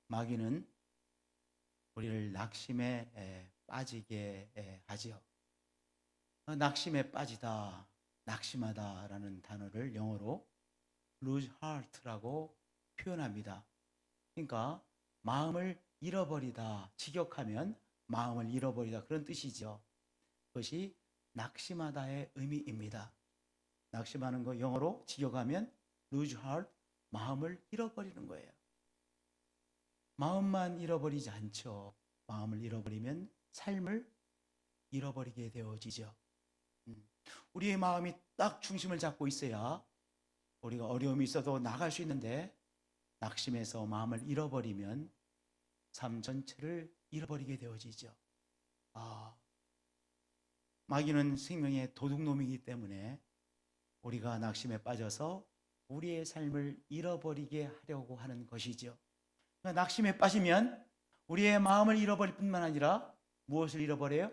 마귀는 우리를 낙심에 빠지게 하지요. 낙심에 빠지다, 낙심하다라는 단어를 영어로 lose heart라고 표현합니다. 그러니까 마음을 잃어버리다, 직역하면 마음을 잃어버리다 그런 뜻이죠. 그것이 낙심하다의 의미입니다. 낙심하는 거 영어로 직역하면 lose heart, 마음을 잃어버리는 거예요. 마음만 잃어버리지 않죠. 마음을 잃어버리면 삶을 잃어버리게 되어지죠. 우리의 마음이 딱 중심을 잡고 있어야 우리가 어려움이 있어도 나갈 수 있는데, 낙심해서 마음을 잃어버리면 삶 전체를 잃어버리게 되어지죠. 마귀는 생명의 도둑놈이기 때문에 우리가 낙심에 빠져서 우리의 삶을 잃어버리게 하려고 하는 것이죠. 낙심에 빠지면 우리의 마음을 잃어버릴 뿐만 아니라 무엇을 잃어버려요?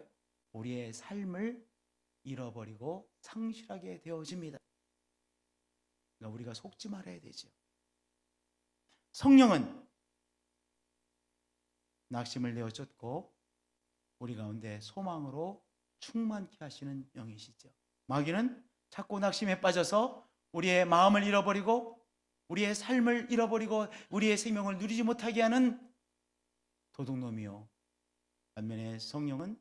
우리의 삶을 잃어버리고 상실하게 되어집니다. 그러니까 우리가 속지 말아야 되죠. 성령은 낙심을 내어 쫓고 우리 가운데 소망으로 충만케 하시는 영이시죠. 마귀는 자꾸 낙심에 빠져서 우리의 마음을 잃어버리고 우리의 삶을 잃어버리고 우리의 생명을 누리지 못하게 하는 도둑놈이요, 반면에 성령은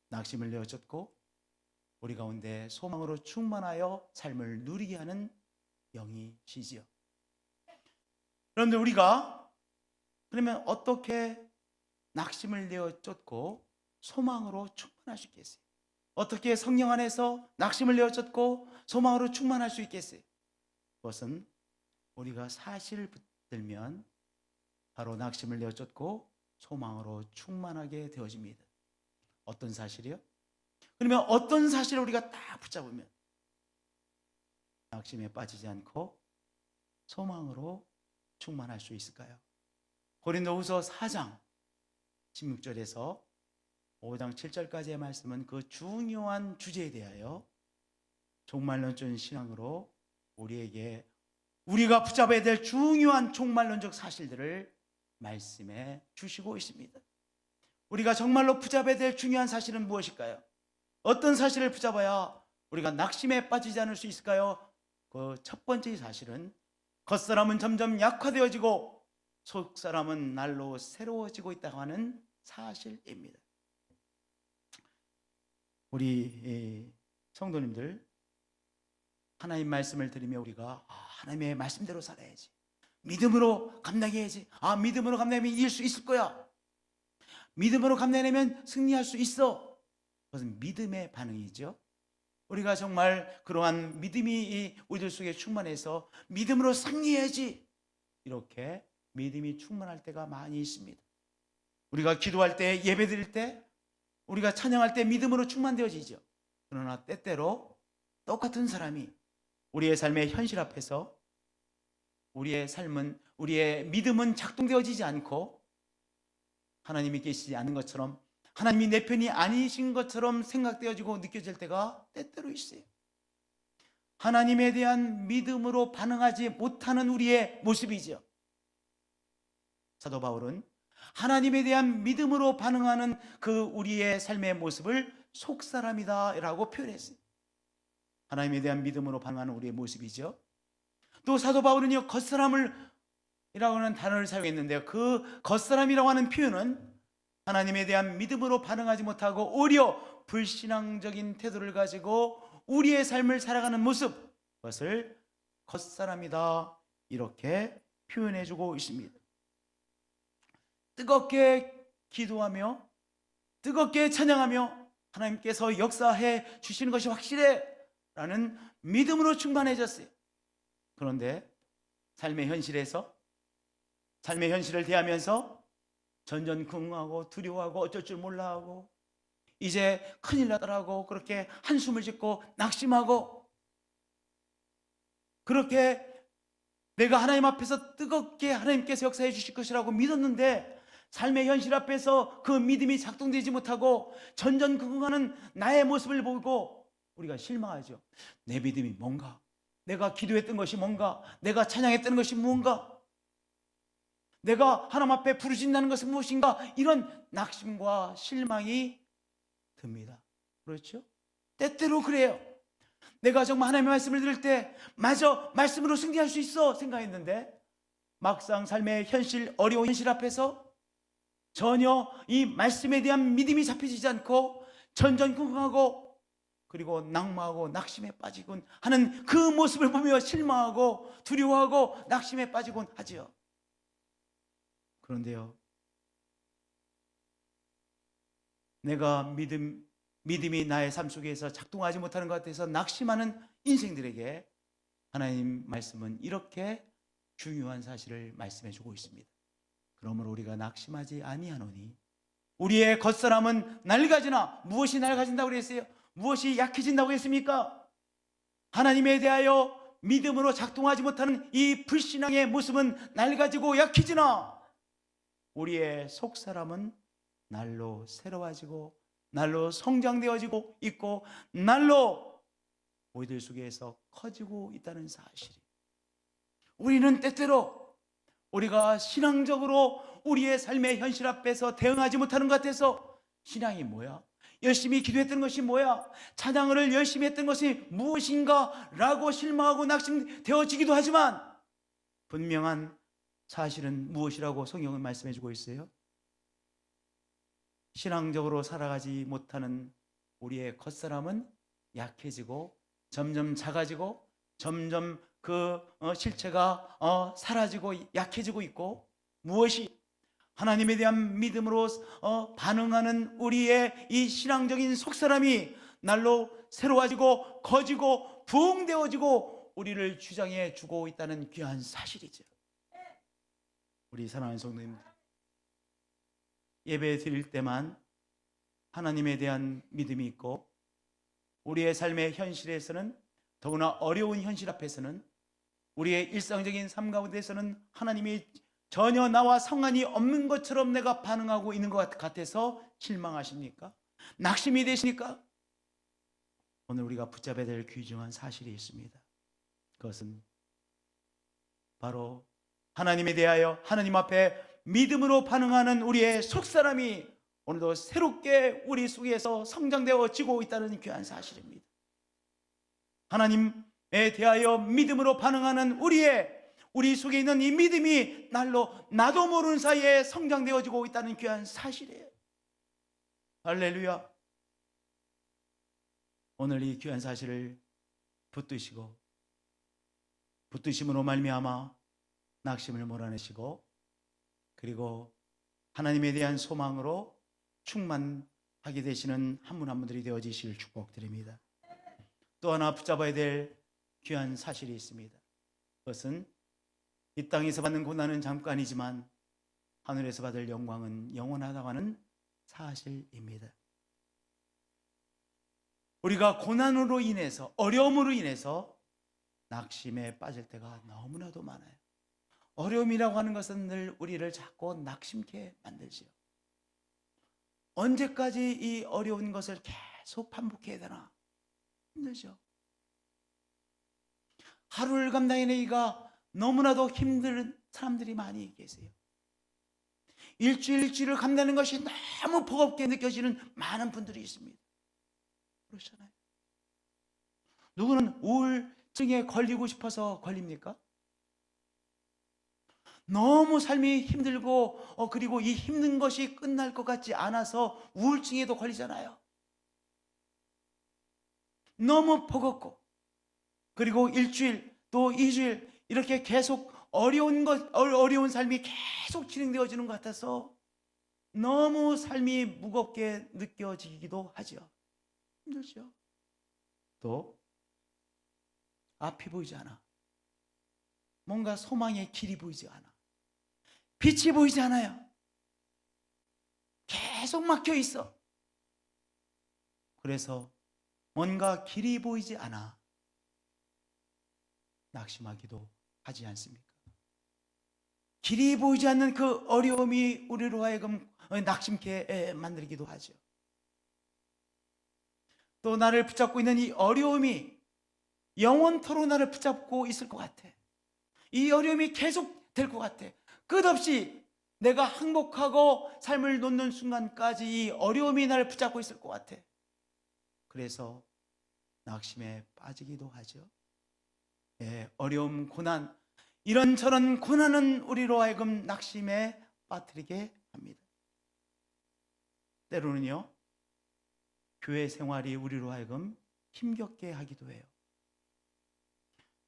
낙심을 내어 쫓고 우리 가운데 소망으로 충만하여 삶을 누리게 하는 영이시지요. 그런데 우리가 그러면 어떻게 낙심을 내어 쫓고 소망으로 충만할 수 있겠어요? 어떻게 성령 안에서 낙심을 내어 쫓고 소망으로 충만할 수 있겠어요? 그것은 우리가 사실을 붙들면 바로 낙심을 내어 쫓고 소망으로 충만하게 되어집니다. 어떤 사실이요? 그러면 어떤 사실을 우리가 딱 붙잡으면 낙심에 빠지지 않고 소망으로 충만할 수 있을까요? 고린도후서 4장 16절에서 5장 7절까지의 말씀은 그 중요한 주제에 대하여 종말론적 신앙으로 우리가 붙잡아야 될 중요한 종말론적 사실들을 말씀해 주시고 있습니다. 우리가 정말로 붙잡아야 될 중요한 사실은 무엇일까요? 어떤 사실을 붙잡아야 우리가 낙심에 빠지지 않을 수 있을까요? 그 첫 번째 사실은 겉사람은 점점 약화되어지고 속사람은 날로 새로워지고 있다고 하는 사실입니다. 우리 성도님들, 하나님 말씀을 들으며 우리가 하나님의 말씀대로 살아야지, 믿음으로 감당해야지, 믿음으로 감당하면 이길 수 있을 거야, 믿음으로 감당하면 승리할 수 있어, 그것은 믿음의 반응이죠. 우리가 정말 그러한 믿음이 우리들 속에 충만해서 믿음으로 승리해야지, 이렇게 믿음이 충만할 때가 많이 있습니다. 우리가 기도할 때, 예배 드릴 때, 우리가 찬양할 때 믿음으로 충만되어지죠. 그러나 때때로 똑같은 사람이 우리의 삶의 현실 앞에서 우리의 믿음은 작동되어지지 않고 하나님이 계시지 않은 것처럼, 하나님이 내 편이 아니신 것처럼 생각되어지고 느껴질 때가 때때로 있어요. 하나님에 대한 믿음으로 반응하지 못하는 우리의 모습이죠. 사도 바울은 하나님에 대한 믿음으로 반응하는 그 우리의 삶의 모습을 속사람이다 라고 표현했어요. 하나님에 대한 믿음으로 반응하는 우리의 모습이죠. 또 사도 바울은요, 겉사람이라고 하는 단어를 사용했는데요, 그 겉사람이라고 하는 표현은 하나님에 대한 믿음으로 반응하지 못하고 오히려 불신앙적인 태도를 가지고 우리의 삶을 살아가는 모습, 그것을 겉사람이다 이렇게 표현해주고 있습니다. 뜨겁게 기도하며 뜨겁게 찬양하며 하나님께서 역사해 주시는 것이 확실해 라는 믿음으로 충만해졌어요. 그런데 삶의 현실을 대하면서 전전긍긍하고 두려워하고 어쩔 줄 몰라 하고 이제 큰일 나더라고 그렇게 한숨을 짓고 낙심하고, 그렇게 내가 하나님 앞에서 뜨겁게 하나님께서 역사해 주실 것이라고 믿었는데 삶의 현실 앞에서 그 믿음이 작동되지 못하고 전전긍긍하는 나의 모습을 보고 우리가 실망하죠. 내 믿음이 뭔가? 내가 기도했던 것이 뭔가? 내가 찬양했던 것이 무언가? 내가 하나님 앞에 부르신다는 것은 무엇인가? 이런 낙심과 실망이 듭니다. 그렇죠? 때때로 그래요. 내가 정말 하나님의 말씀을 들을 때 맞아, 말씀으로 승리할 수 있어 생각했는데 막상 삶의 현실, 어려운 현실 앞에서 전혀 이 말씀에 대한 믿음이 잡혀지지 않고 전전긍긍하고 그리고 낙마하고 낙심에 빠지곤 하는 그 모습을 보며 실망하고 두려워하고 낙심에 빠지곤 하지요. 그런데요, 내가 믿음이 나의 삶 속에서 작동하지 못하는 것 같아서 낙심하는 인생들에게 하나님 말씀은 이렇게 중요한 사실을 말씀해 주고 있습니다. 그러므로 우리가 낙심하지 아니하노니 우리의 겉사람은 낡아지나. 무엇이 낡아진다고 그랬어요? 무엇이 약해진다고 했습니까? 하나님에 대하여 믿음으로 작동하지 못하는 이 불신앙의 모습은 낡아지고 약해지나 우리의 속사람은 날로 새로워지고 날로 성장되어지고 있고 날로 우리들 속에서 커지고 있다는 사실이, 우리는 때때로 우리가 신앙적으로 우리의 삶의 현실 앞에서 대응하지 못하는 것 같아서 신앙이 뭐야? 열심히 기도했던 것이 뭐야? 찬양을 열심히 했던 것이 무엇인가? 라고 실망하고 낙심되어지기도 하지만 분명한 사실은 무엇이라고 성경은 말씀해 주고 있어요? 신앙적으로 살아가지 못하는 우리의 겉사람은 약해지고 점점 작아지고 점점 그 실체가 사라지고 약해지고 있고, 무엇이 하나님에 대한 믿음으로 반응하는 우리의 이 신앙적인 속사람이 날로 새로워지고 커지고 부흥되어지고 우리를 주장해 주고 있다는 귀한 사실이죠. 우리 사랑하는 성도님들, 예배 드릴 때만 하나님에 대한 믿음이 있고 우리의 삶의 현실에서는, 더구나 어려운 현실 앞에서는, 우리의 일상적인 삶 가운데서는 하나님이 전혀 나와 상관이 없는 것처럼 내가 반응하고 있는 것 같아서 실망하십니까? 낙심이 되십니까? 오늘 우리가 붙잡아야 될 귀중한 사실이 있습니다. 그것은 바로 하나님에 대하여 하나님 앞에 믿음으로 반응하는 우리의 속사람이 오늘도 새롭게 우리 속에서 성장되어지고 있다는 귀한 사실입니다. 하나님에 대하여 믿음으로 반응하는 우리 속에 있는 이 믿음이 날로 나도 모르는 사이에 성장되어지고 있다는 귀한 사실이에요. 할렐루야. 오늘 이 귀한 사실을 붙드심으로 말미암아 낙심을 몰아내시고 그리고 하나님에 대한 소망으로 충만하게 되시는 한 분 한 분들이 되어지시길 축복드립니다. 또 하나 붙잡아야 될 귀한 사실이 있습니다. 그것은 이 땅에서 받는 고난은 잠깐이지만 하늘에서 받을 영광은 영원하다고 하는 사실입니다. 우리가 고난으로 인해서, 어려움으로 인해서 낙심에 빠질 때가 너무나도 많아요. 어려움이라고 하는 것은 늘 우리를 자꾸 낙심케 만들지요. 언제까지 이 어려운 것을 계속 반복해야 되나? 힘들죠. 하루를 감당해내기가 너무나도 힘든 사람들이 많이 계세요. 일주일을 감당하는 것이 너무 버겁게 느껴지는 많은 분들이 있습니다. 그렇잖아요. 누구는 우울증에 걸리고 싶어서 걸립니까? 너무 삶이 힘들고 그리고 이 힘든 것이 끝날 것 같지 않아서 우울증에도 걸리잖아요. 너무 버겁고 그리고 일주일 또 2주일 이렇게 계속 어려운 삶이 계속 진행되어지는 것 같아서 너무 삶이 무겁게 느껴지기도 하죠. 힘들죠. 또 앞이 보이지 않아. 뭔가 소망의 길이 보이지 않아. 빛이 보이지 않아요. 계속 막혀 있어. 그래서 뭔가 길이 보이지 않아 낙심하기도 하지 않습니까? 길이 보이지 않는 그 어려움이 우리로 하여금 낙심케 만들기도 하죠. 또 나를 붙잡고 있는 이 어려움이 영원토록 나를 붙잡고 있을 것 같아. 이 어려움이 계속 될 것 같아. 끝없이 내가 행복하고 삶을 놓는 순간까지 이 어려움이 나를 붙잡고 있을 것 같아. 그래서 낙심에 빠지기도 하죠. 예, 어려움, 고난, 이런저런 고난은 우리로 하여금 낙심에 빠뜨리게 합니다. 때로는요, 교회 생활이 우리로 하여금 힘겹게 하기도 해요.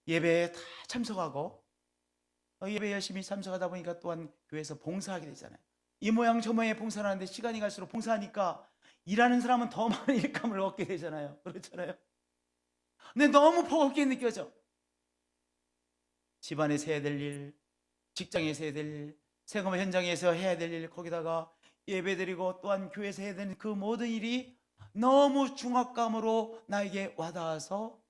예배에 다 참석하고 예배 열심히 참석하다 보니까 또한 교회에서 봉사하게 되잖아요. 이 모양 저 모양의 봉사를 하는데 시간이 갈수록 봉사하니까 일하는 사람은 더 많은 일감을 얻게 되잖아요. 그렇잖아요. 근데 너무 버겁게 느껴져. 집안에서 해야 될 일, 직장에서 해야 될 일, 세금 현장에서 해야 될 일, 거기다가 예배드리고 또한 교회에서 해야 되는 그 모든 일이 너무 중압감으로 나에게 와닿아서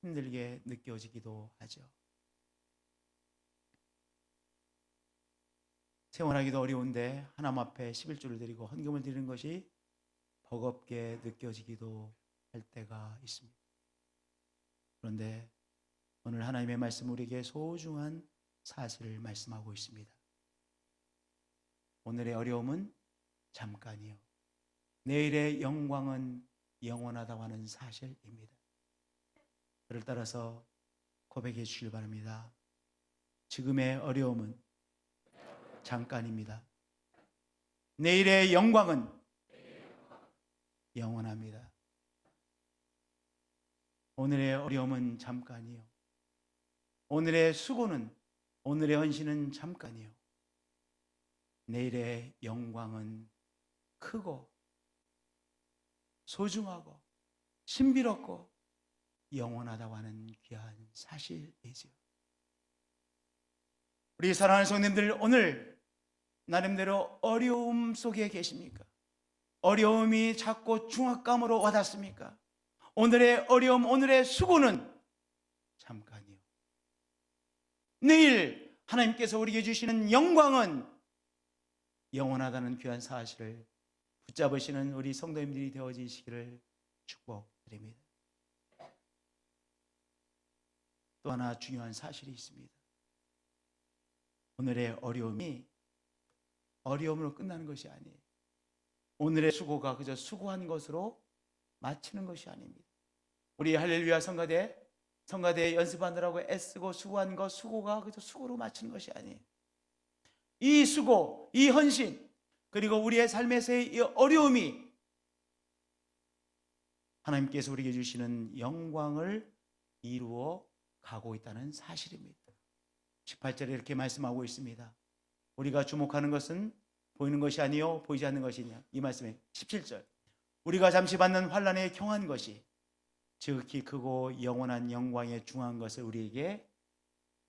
힘들게 느껴지기도 하죠. 생활하기도 어려운데 하나님 앞에 11조를 드리고 헌금을 드리는 것이 버겁게 느껴지기도 할 때가 있습니다. 그런데 오늘 하나님의 말씀 우리에게 소중한 사실을 말씀하고 있습니다. 오늘의 어려움은 잠깐이요, 내일의 영광은 영원하다고 하는 사실입니다. 그를 따라서 고백해 주시길 바랍니다. 지금의 어려움은 잠깐입니다. 내일의 영광은 영원합니다. 오늘의 어려움은 잠깐이요, 오늘의 수고는, 오늘의 헌신은 잠깐이요, 내일의 영광은 크고 소중하고 신비롭고 영원하다고 하는 귀한 사실이죠. 우리 사랑하는 성도님들, 오늘 나름대로 어려움 속에 계십니까? 어려움이 자꾸 중압감으로 와닿습니까? 오늘의 어려움, 오늘의 수고는 잠깐이요, 내일 하나님께서 우리에게 주시는 영광은 영원하다는 귀한 사실을 붙잡으시는 우리 성도님들이 되어지시기를 축복드립니다. 또 하나 중요한 사실이 있습니다. 오늘의 어려움이 어려움으로 끝나는 것이 아니에요. 오늘의 수고가 그저 수고한 것으로 마치는 것이 아닙니다. 우리 할렐루야 성가대 연습하느라고 애쓰고 수고한 것, 수고가 그저 수고로 마치는 것이 아니에요. 이 수고, 이 헌신, 그리고 우리의 삶에서의 이 어려움이 하나님께서 우리에게 주시는 영광을 이루어 가고 있다는 사실입니다. 18절에 이렇게 말씀하고 있습니다. 우리가 주목하는 것은 보이는 것이 아니요 보이지 않는 것이냐. 이 말씀에 17절, 우리가 잠시 받는 환난에 경한 것이 지극히 크고 영원한 영광에 중한 것을 우리에게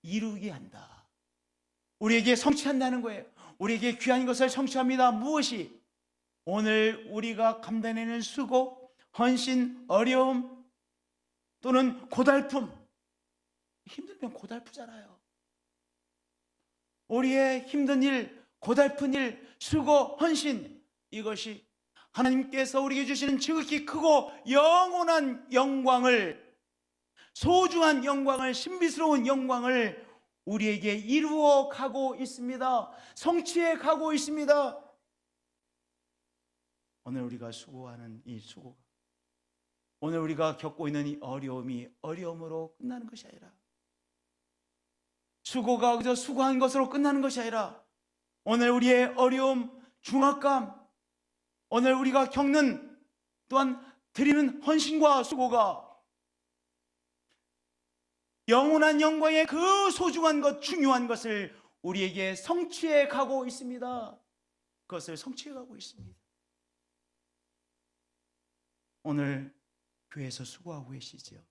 이루게 한다. 우리에게 성취한다는 거예요. 우리에게 귀한 것을 성취합니다. 무엇이? 오늘 우리가 감당하는 수고, 헌신, 어려움 또는 고달픔. 힘들면 고달프잖아요. 우리의 힘든 일, 고달픈 일, 수고, 헌신, 이것이 하나님께서 우리에게 주시는 지극히 크고 영원한 영광을, 소중한 영광을, 신비스러운 영광을 우리에게 이루어 가고 있습니다. 성취해 가고 있습니다. 오늘 우리가 수고하는 이 수고가, 오늘 우리가 겪고 있는 이 어려움이 어려움으로 끝나는 것이 아니라, 수고가 그저 수고한 것으로 끝나는 것이 아니라, 오늘 우리의 어려움, 중압감, 오늘 우리가 겪는 또한 드리는 헌신과 수고가 영원한 영광의 그 소중한 것, 중요한 것을 우리에게 성취해 가고 있습니다. 그것을 성취해 가고 있습니다. 오늘 교회에서 수고하고 계시죠?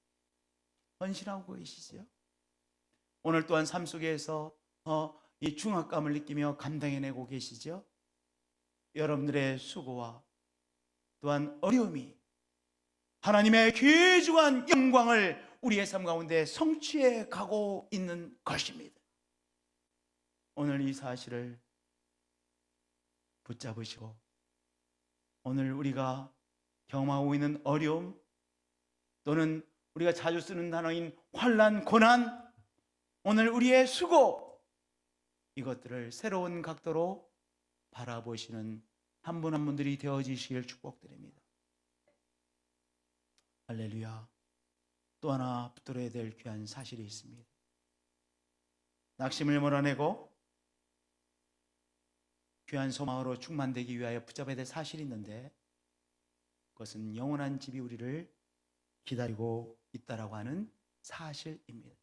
헌신하고 계시죠? 오늘 또한 삶 속에서 이 중압감을 느끼며 감당해내고 계시죠? 여러분들의 수고와 또한 어려움이 하나님의 귀중한 영광을 우리의 삶 가운데 성취해 가고 있는 것입니다. 오늘 이 사실을 붙잡으시고, 오늘 우리가 경험하고 있는 어려움 또는 우리가 자주 쓰는 단어인 환난, 고난, 오늘 우리의 수고, 이것들을 새로운 각도로 바라보시는 한 분 한 분들이 되어지시길 축복드립니다. 할렐루야. 또 하나 붙들어야 될 귀한 사실이 있습니다. 낙심을 몰아내고 귀한 소망으로 충만되기 위하여 붙잡아야 될 사실이 있는데, 그것은 영원한 집이 우리를 기다리고 있다라고 하는 사실입니다.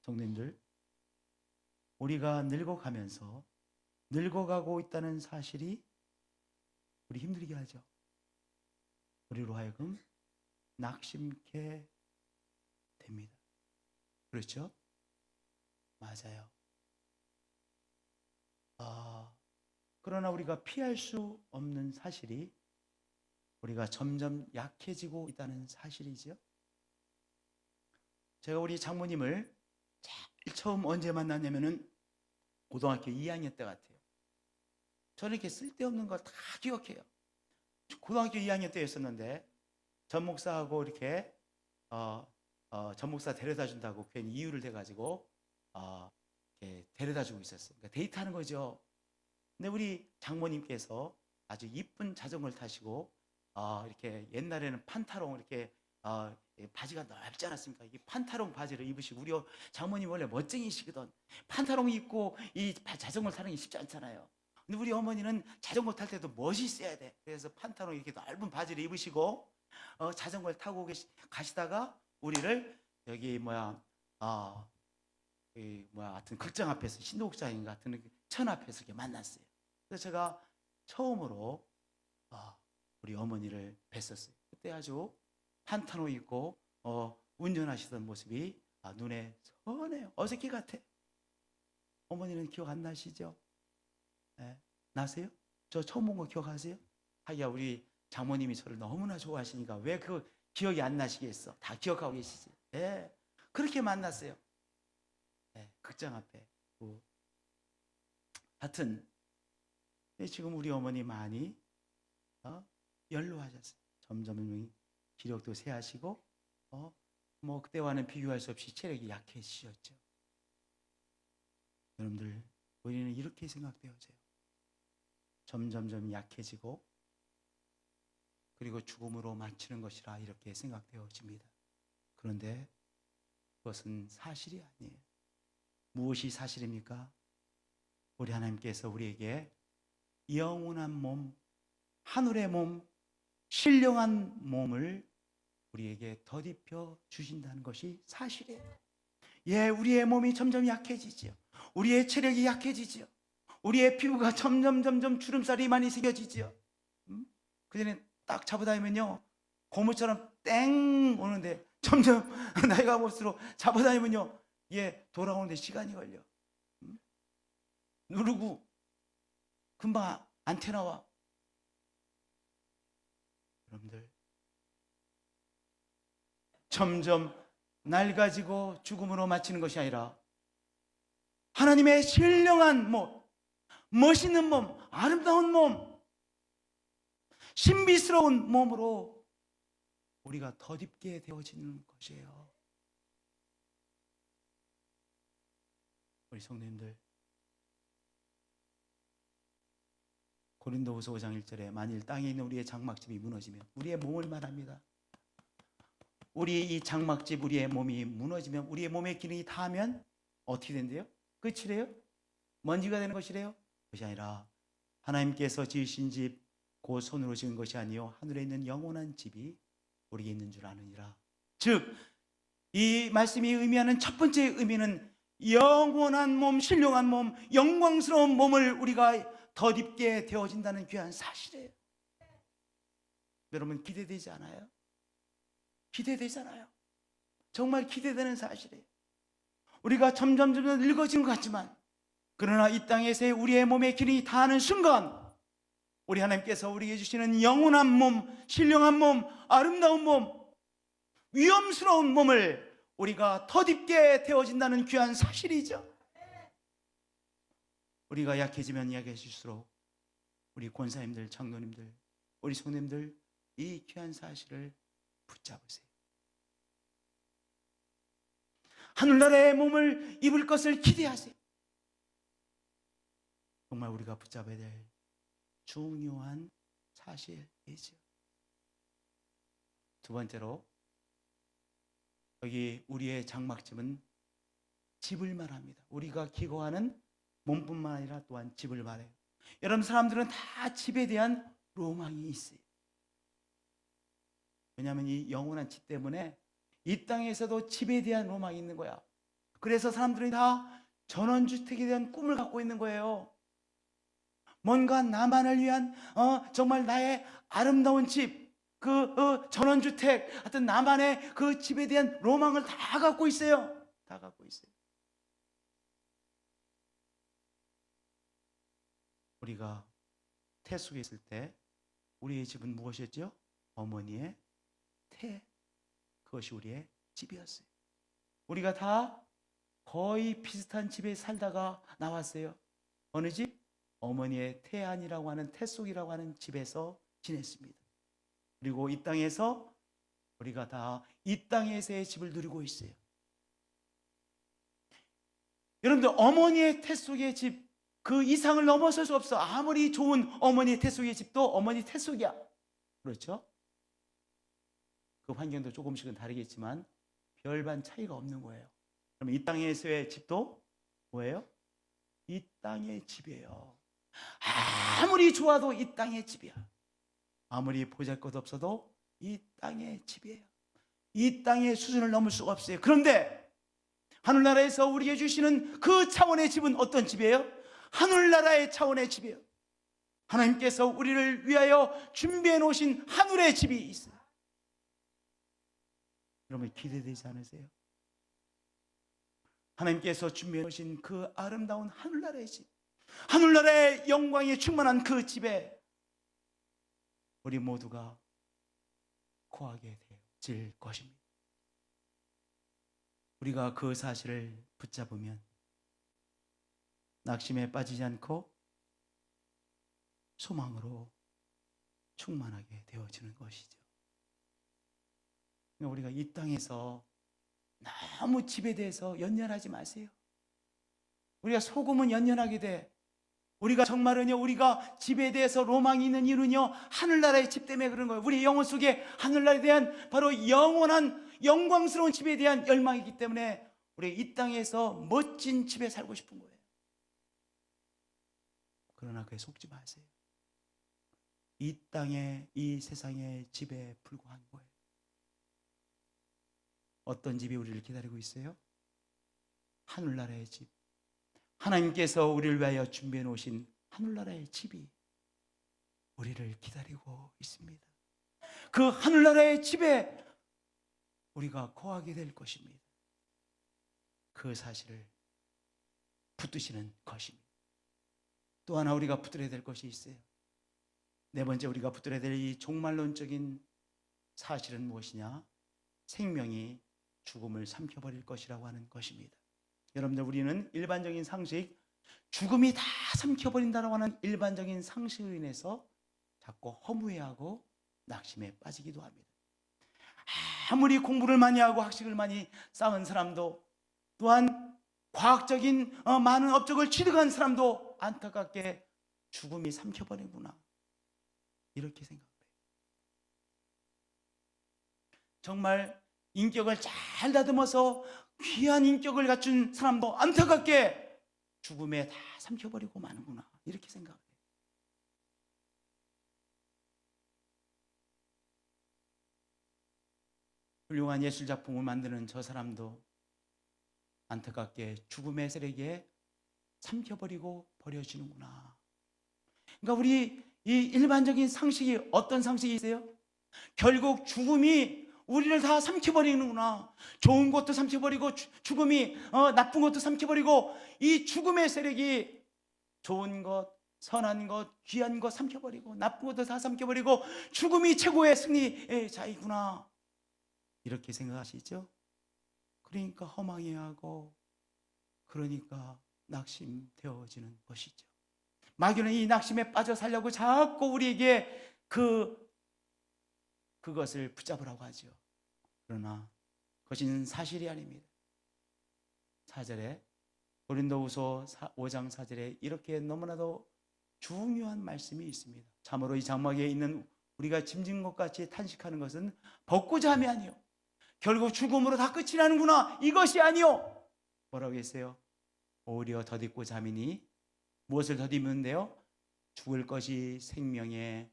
성도님들, 우리가 늙어가면서 늙어가고 있다는 사실이 우리 힘들게 하죠. 우리로 하여금 낙심케 됩니다. 그렇죠? 맞아요. 그러나 우리가 피할 수 없는 사실이 우리가 점점 약해지고 있다는 사실이죠. 제가 우리 장모님을 제일 처음 언제 만났냐면은 고등학교 2학년 때 같아요. 저는 이렇게 쓸데없는 거 다 기억해요. 고등학교 2학년 때였었는데 전 목사하고 이렇게 전 목사 데려다 준다고 괜히 이유를 대가지고 이렇게 데려다 주고 있었어요. 그러니까 데이트하는 거죠. 근데 우리 장모님께서 아주 이쁜 자전거를 타시고 이렇게 옛날에는 판타롱 이렇게 바지가 넓지 않았습니까? 이 판타롱 바지를 입으시고, 우리 장모님 원래 멋쟁이시거든. 판타롱 입고 이 자전거를 타는 게 쉽지 않잖아요. 근데 우리 어머니는 자전거 탈 때도 멋있어야 돼. 그래서 판타롱 이렇게 넓은 바지를 입으시고 자전거를 타고 가시다가 우리를 여기 하여튼 극장 앞에서, 신도극장 같은 천 앞에서 이렇게 만났어요. 그래서 제가 처음으로 우리 어머니를 뵀었어요. 그때 아주 판타노 입고 운전하시던 모습이 눈에 선해요. 어저께 같아. 어머니는 기억 안 나시죠? 네. 나세요? 저 처음 본 거 기억하세요? 하기야 우리 장모님이 저를 너무나 좋아하시니까 왜 그 기억이 안 나시겠어? 다 기억하고 계시지. 네. 그렇게 만났어요. 네. 극장 앞에. 하여튼 지금 우리 어머니 많이 연로하셨어요. 점점 기력도 쇠하시고 그때와는 비교할 수 없이 체력이 약해지셨죠. 여러분들, 우리는 이렇게 생각되어져요. 점점점 약해지고 그리고 죽음으로 마치는 것이라 이렇게 생각되어집니다. 그런데 그것은 사실이 아니에요. 무엇이 사실입니까? 우리 하나님께서 우리에게 영원한 몸, 하늘의 몸, 신령한 몸을 우리에게 덧입혀 주신다는 것이 사실이에요. 예, 우리의 몸이 점점 약해지죠. 우리의 체력이 약해지죠. 우리의 피부가 점점 주름살이 많이 생겨지죠. 그전에 딱 잡아다니면요, 고무처럼 땡 오는데 점점 나이가 먹을수록 잡아다니면요, 돌아오는데 시간이 걸려. 누르고 금방 안 튀어나와. 여러분들, 점점 낡아지고 죽음으로 마치는 것이 아니라 하나님의 신령한 몸, 멋있는 몸, 아름다운 몸, 신비스러운 몸으로 우리가 덧입게 되어지는 것이에요. 우리 성도님들, 고린도후서 5장 1절에 만일 땅에 있는 우리의 장막집이 무너지면, 우리의 몸을 말합니다. 우리의 이 장막집, 우리의 몸이 무너지면, 우리의 몸의 기능이 다하면 어떻게 된대요? 끝이래요? 먼지가 되는 것이래요? 그것이 아니라 하나님께서 지으신 집, 그 손으로 지은 것이 아니요 하늘에 있는 영원한 집이 우리에게 있는 줄 아느니라. 즉, 이 말씀이 의미하는 첫 번째 의미는 영원한 몸, 신령한 몸, 영광스러운 몸을 우리가 덧입게 되어진다는 귀한 사실이에요. 여러분, 기대되지 않아요? 기대되잖아요. 정말 기대되는 사실이에요. 우리가 점점 늙어지는 것 같지만, 그러나 이 땅에서의 우리의 몸의 기능이 다하는 순간 우리 하나님께서 우리에게 주시는 영원한 몸, 신령한 몸, 아름다운 몸, 위엄스러운 몸을 우리가 덧입게 되어진다는 귀한 사실이죠. 우리가 약해지면 약해질수록 우리 권사님들, 장로님들, 우리 성도님들, 이 귀한 사실을 붙잡으세요. 하늘나라의 몸을 입을 것을 기대하세요. 정말 우리가 붙잡아야 될 중요한 사실이죠. 두 번째로, 여기 우리의 장막집은 집을 말합니다. 우리가 기거하는 몸뿐만 아니라 또한 집을 말해요. 여러분, 사람들은 다 집에 대한 로망이 있어요. 왜냐하면 이 영원한 집 때문에 이 땅에서도 집에 대한 로망이 있는 거야. 그래서 사람들이 다 전원주택에 대한 꿈을 갖고 있는 거예요. 뭔가 나만을 위한 정말 나의 아름다운 집, 전원주택, 하여튼 나만의 그 집에 대한 로망을 다 갖고 있어요. 다 갖고 있어요. 우리가 태 속에 있을 때 우리의 집은 무엇이었죠? 어머니의 태, 그것이 우리의 집이었어요. 우리가 다 거의 비슷한 집에 살다가 나왔어요. 어느 집? 어머니의 태안이라고 하는 태속이라고 하는 집에서 지냈습니다. 그리고 이 땅에서 우리가 다 이 땅에서의 집을 누리고 있어요. 여러분들, 어머니의 태속의 집, 그 이상을 넘어설 수 없어. 아무리 좋은 어머니의 태속의 집도 어머니 태속이야. 그렇죠? 그 환경도 조금씩은 다르겠지만 별반 차이가 없는 거예요. 그러면 이 땅에서의 집도 뭐예요? 이 땅의 집이에요. 아무리 좋아도 이 땅의 집이야. 아무리 보잘것없어도 이 땅의 집이에요. 이 땅의 수준을 넘을 수가 없어요. 그런데 하늘나라에서 우리에게 주시는 그 차원의 집은 어떤 집이에요? 하늘나라의 차원의 집이에요. 하나님께서 우리를 위하여 준비해 놓으신 하늘의 집이 있어요. 여러분, 기대되지 않으세요? 하나님께서 준비해 놓으신 그 아름다운 하늘나라의 집, 하늘나라의 영광에 충만한 그 집에 우리 모두가 거하게 되어질 것입니다. 우리가 그 사실을 붙잡으면 낙심에 빠지지 않고 소망으로 충만하게 되어지는 것이죠. 우리가 이 땅에서 너무 집에 대해서 연연하지 마세요. 우리가 소금은 연연하게 돼. 우리가 정말은요, 우리가 집에 대해서 로망이 있는 이유는요, 하늘나라의 집 때문에 그런 거예요. 우리 영혼 속에 하늘나라에 대한 바로 영원한 영광스러운 집에 대한 열망이기 때문에 우리 이 땅에서 멋진 집에 살고 싶은 거예요. 그러나 그에 속지 마세요. 이 땅의, 이 세상의 집에 불과한 거예요. 어떤 집이 우리를 기다리고 있어요? 하늘나라의 집. 하나님께서 우리를 위하여 준비해 놓으신 하늘나라의 집이 우리를 기다리고 있습니다. 그 하늘나라의 집에 우리가 거하게 될 것입니다. 그 사실을 붙드시는 것입니다. 또 하나 우리가 붙들어야 될 것이 있어요. 네 번째, 우리가 붙들어야 될 이 종말론적인 사실은 무엇이냐? 생명이 죽음을 삼켜버릴 것이라고 하는 것입니다. 여러분들, 우리는 일반적인 상식, 죽음이 다 삼켜버린다고 하는 일반적인 상식으로 인해서 자꾸 허무해하고 낙심에 빠지기도 합니다. 아무리 공부를 많이 하고 학식을 많이 쌓은 사람도, 또한 과학적인 많은 업적을 취득한 사람도 안타깝게 죽음이 삼켜버리구나, 이렇게 생각해요. 정말 인격을 잘 다듬어서 귀한 인격을 갖춘 사람도 안타깝게 죽음에 다 삼켜버리고 마는구나, 이렇게 생각해요. 훌륭한 예술작품을 만드는 저 사람도 안타깝게 죽음의 세력에 삼켜버리고 버려지는구나. 그러니까 우리 이 일반적인 상식이 어떤 상식이 있어요? 결국 죽음이 우리를 다 삼켜버리는구나. 좋은 것도 삼켜버리고 죽음이 나쁜 것도 삼켜버리고, 이 죽음의 세력이 좋은 것, 선한 것, 귀한 것 삼켜버리고 나쁜 것도 다 삼켜버리고 죽음이 최고의 승리의 자이구나, 이렇게 생각하시죠? 그러니까 허망해하고, 그러니까 낙심되어지는 것이죠. 마귀는 이 낙심에 빠져 살려고 자꾸 우리에게 그것을 붙잡으라고 하죠. 그러나 그것은 사실이 아닙니다. 4절에 고린도후서 5장 4절에 이렇게 너무나도 중요한 말씀이 있습니다. 참으로 이 장막에 있는 우리가 짐진 것 같이 탄식하는 것은 벗고자 함이 아니요 결국 죽음으로 다 끝이 나는구나, 이것이 아니요. 뭐라고 했어요? 오히려 덧입고자 함이니 무엇을 덧입는데요? 죽을 것이 생명에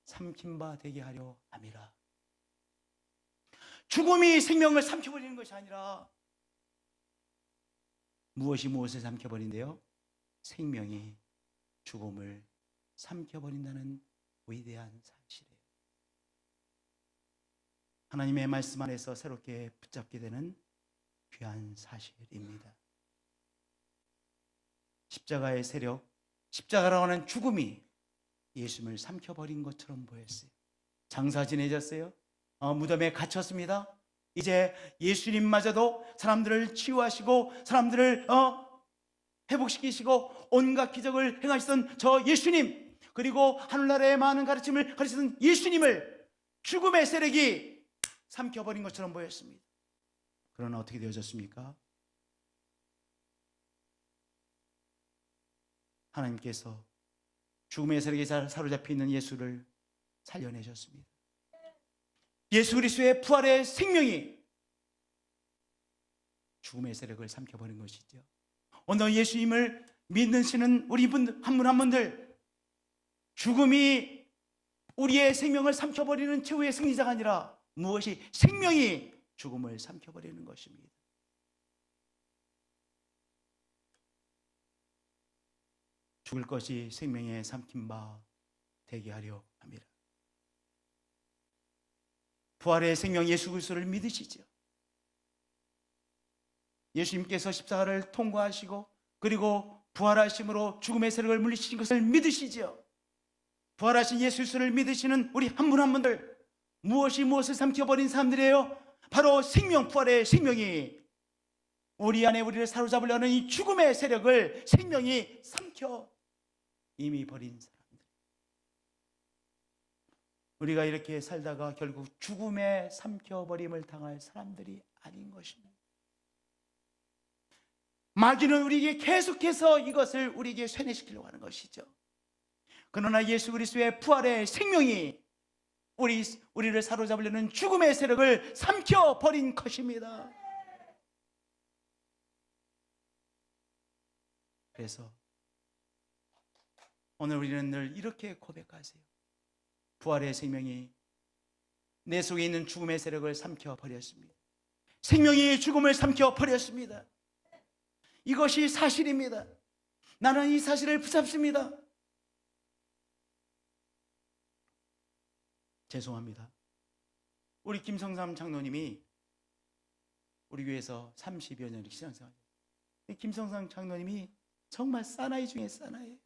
삼킨 바 되게 하려 함이라. 죽음이 생명을 삼켜버리는 것이 아니라 무엇이 무엇을 삼켜버린대요? 생명이 죽음을 삼켜버린다는 위대한 사실이에요. 하나님의 말씀 안에서 새롭게 붙잡게 되는 귀한 사실입니다. 십자가의 세력, 십자가라고 하는 죽음이 예수님을 삼켜버린 것처럼 보였어요. 장사 지내졌어요. 무덤에 갇혔습니다. 이제 예수님마저도 사람들을 치유하시고 사람들을 회복시키시고 온갖 기적을 행하시던 저 예수님, 그리고 하늘나라의 많은 가르침을 가르치던 예수님을 죽음의 세력이 삼켜버린 것처럼 보였습니다. 그러나 어떻게 되어졌습니까? 하나님께서 죽음의 세력에 사로잡혀 있는 예수를 살려내셨습니다. 예수 그리스도의 부활의 생명이 죽음의 세력을 삼켜버린 것이죠. 오늘 예수님을 믿으시는 우리 한 분 한 분들, 죽음이 우리의 생명을 삼켜버리는 최후의 승리자가 아니라 무엇이 생명이 죽음을 삼켜버리는 것입니다. 죽을 것이 생명에 삼킨 바 되게 하려 합니다. 부활의 생명 예수 그리스도를 믿으시죠? 예수님께서 십자가를 통과하시고 그리고 부활하심으로 죽음의 세력을 물리치신 것을 믿으시죠? 부활하신 예수 그리스도를 믿으시는 우리 한 분 한 분들, 무엇이 무엇을 삼켜버린 사람들이에요? 바로 생명, 부활의 생명이 우리 안에 우리를 사로잡으려는 이 죽음의 세력을 생명이 삼켜 이미 버린 사람들. 우리가 이렇게 살다가 결국 죽음에 삼켜버림을 당할 사람들이 아닌 것입니다. 마귀는 우리에게 계속해서 이것을 우리에게 쇠뇌시키려고 하는 것이죠. 그러나 예수 그리스도의 부활의 생명이 우리를 사로잡으려는 죽음의 세력을 삼켜버린 것입니다. 그래서 오늘 우리는 늘 이렇게 고백하세요. 부활의 생명이 내 속에 있는 죽음의 세력을 삼켜버렸습니다. 생명이 죽음을 삼켜버렸습니다. 이것이 사실입니다. 나는 이 사실을 붙잡습니다. 죄송합니다. 우리 김성삼 장로님이 우리 교회에서 30여 년 신앙생활, 김성삼 장로님이 정말 사나이 중에 사나이예요.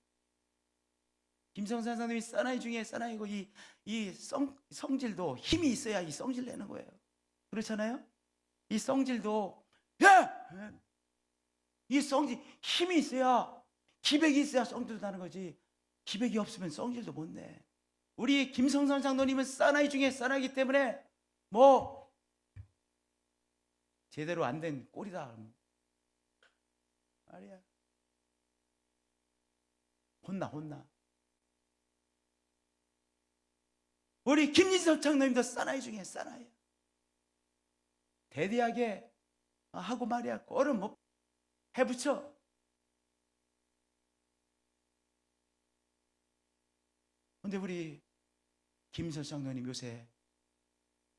김성삼 장로님이 사나이 중에 사나이고 이 성질도 힘이 있어야 이 성질 내는 거예요. 그렇잖아요? 이 성질도 이 성질 힘이 있어야, 기백이 있어야 성질도 나는 거지. 기백이 없으면 성질도 못 내. 우리 김성삼 장로님은 사나이 중에 사나이기 때문에 뭐 제대로 안 된 꼴이다 말이야. 혼나. 우리 김진섭 장로님도 사나이 중에 사나이야. 대대하게 하고 말이야. 꼴은 뭐 해붙여. 근데 우리 김진섭 장로님 요새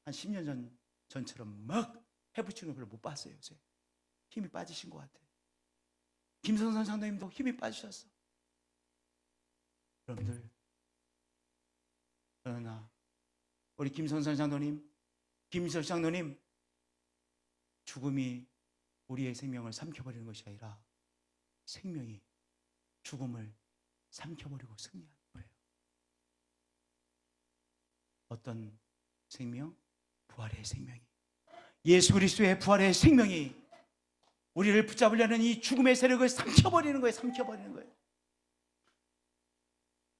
한 10년 전처럼 막 해붙이는 걸 별로 못 봤어요. 요새 힘이 빠지신 것 같아요. 김성선 장로님도 힘이 빠지셨어. 여러분들, 그러나 우리 김성선 장로님, 김진섭 장로님, 죽음이 우리의 생명을 삼켜버리는 것이 아니라 생명이 죽음을 삼켜버리고 승리하는 거예요. 어떤 생명? 부활의 생명이, 예수 그리스도의 부활의 생명이 우리를 붙잡으려는 이 죽음의 세력을 삼켜버리는 거예요. 삼켜버리는 거예요.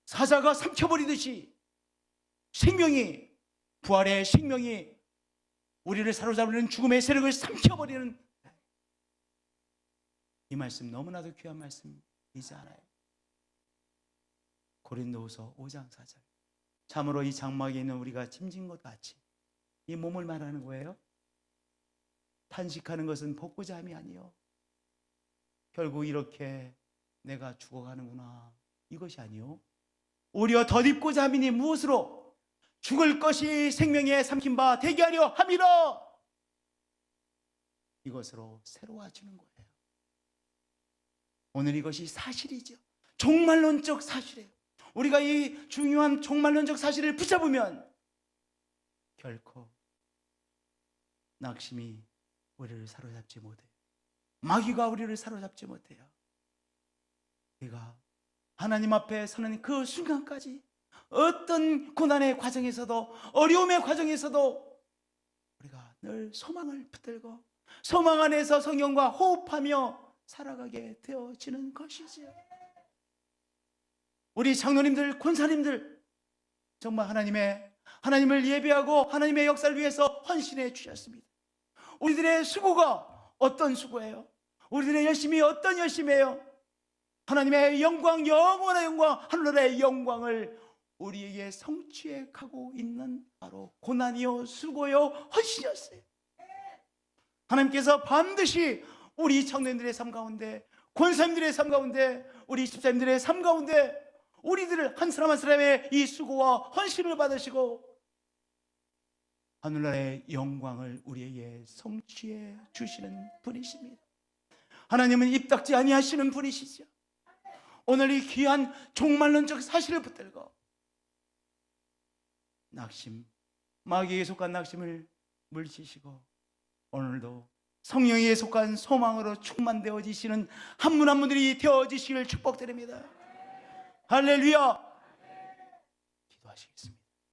사자가 삼켜버리듯이 생명이, 부활의 생명이 우리를 사로잡는 죽음의 세력을 삼켜버리는, 이 말씀 너무나도 귀한 말씀이지 않아요? 고린도후서 5장 4절. 참으로 이 장막에 있는 우리가 짐진 것 같이 이 몸을 말하는 거예요. 탄식하는 것은 복고자 함이 아니요 결국 이렇게 내가 죽어가는구나 이것이 아니요 오히려 덧입고자 함이니 무엇으로? 죽을 것이 생명에 삼킨 바 되게 하려 함이라. 이것으로 새로워지는 거예요. 오늘 이것이 사실이죠. 종말론적 사실이에요. 우리가 이 중요한 종말론적 사실을 붙잡으면 결코 낙심이 우리를 사로잡지 못해요. 마귀가 우리를 사로잡지 못해요. 우리가 하나님 앞에 서는 그 순간까지 어떤 고난의 과정에서도 어려움의 과정에서도 우리가 늘 소망을 붙들고 소망 안에서 성령과 호흡하며 살아가게 되어지는 것이지요. 우리 장로님들, 권사님들 정말 하나님을 예배하고 하나님의 역사를 위해서 헌신해 주셨습니다. 우리들의 수고가 어떤 수고예요? 우리들의 열심이 어떤 열심이에요? 하나님의 영광, 영원한 영광, 하늘의 영광을 우리에게 성취해 가고 있는 바로 고난이요 수고요 헌신이었어요. 하나님께서 반드시 우리 청년들의 삶 가운데, 권사님들의 삶 가운데, 우리 집사님들의 삶 가운데 우리들을 한 사람 한 사람의 이 수고와 헌신을 받으시고 하늘나라의 영광을 우리에게 성취해 주시는 분이십니다. 하나님은 입닥지 아니하시는 분이시죠. 오늘 이 귀한 종말론적 사실을 붙들고 낙심, 마귀에 속한 낙심을 물리치시고 오늘도 성령에 속한 소망으로 충만되어지시는 한 분 한 분들이 되어지시길 축복드립니다. 할렐루야. 기도하시겠습니다.